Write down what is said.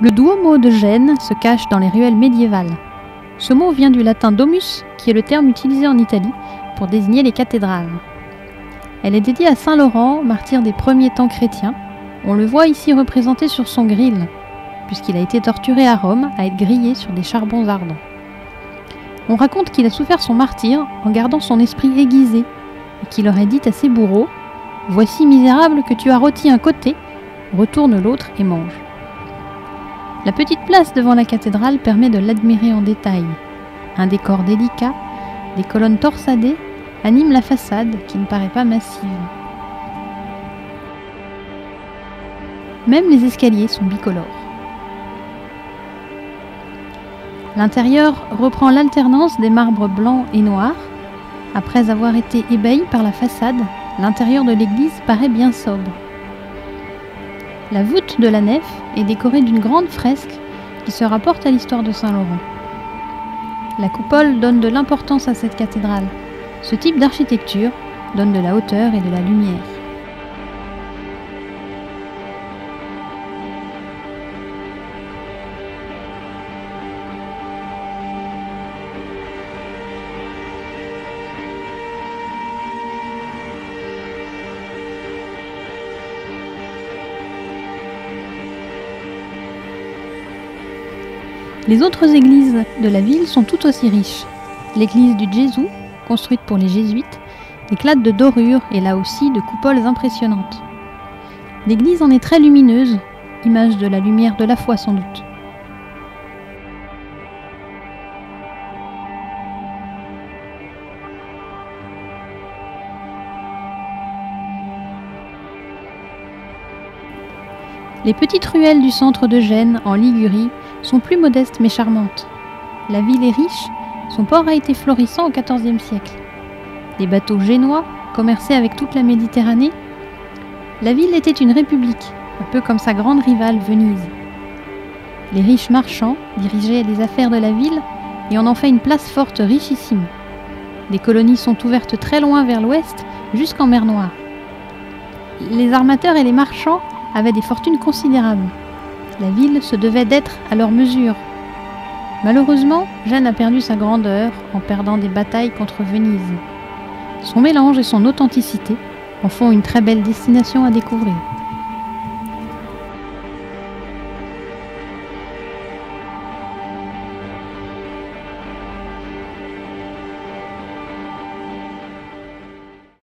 Le Duomo de Gênes se cache dans les ruelles médiévales. Ce mot vient du latin domus, qui est le terme utilisé en Italie pour désigner les cathédrales. Elle est dédiée à Saint Laurent, martyr des premiers temps chrétiens. On le voit ici représenté sur son gril, puisqu'il a été torturé à Rome à être grillé sur des charbons ardents. On raconte qu'il a souffert son martyre en gardant son esprit aiguisé, et qu'il aurait dit à ses bourreaux « Voici, misérable, que tu as rôti un côté, retourne l'autre et mange ». La petite place devant la cathédrale permet de l'admirer en détail. Un décor délicat, des colonnes torsadées, animent la façade qui ne paraît pas massive. Même les escaliers sont bicolores. L'intérieur reprend l'alternance des marbres blancs et noirs. Après avoir été ébahi par la façade, l'intérieur de l'église paraît bien sobre. La voûte de la nef est décorée d'une grande fresque qui se rapporte à l'histoire de Saint Laurent. La coupole donne de l'importance à cette cathédrale. Ce type d'architecture donne de la hauteur et de la lumière. Les autres églises de la ville sont tout aussi riches. L'église du Gesù, construite pour les jésuites, éclate de dorures et là aussi de coupoles impressionnantes. L'église en est très lumineuse, image de la lumière de la foi sans doute. Les petites ruelles du centre de Gênes, en Ligurie, sont plus modestes mais charmantes. La ville est riche, son port a été florissant au XIVe siècle. Les bateaux génois commerçaient avec toute la Méditerranée. La ville était une république, un peu comme sa grande rivale Venise. Les riches marchands dirigeaient les affaires de la ville et on en fait une place forte richissime. Des colonies sont ouvertes très loin vers l'ouest, jusqu'en mer Noire. Les armateurs et les marchands avaient des fortunes considérables. La ville se devait d'être à leur mesure. Malheureusement, Gênes a perdu sa grandeur en perdant des batailles contre Venise. Son mélange et son authenticité en font une très belle destination à découvrir.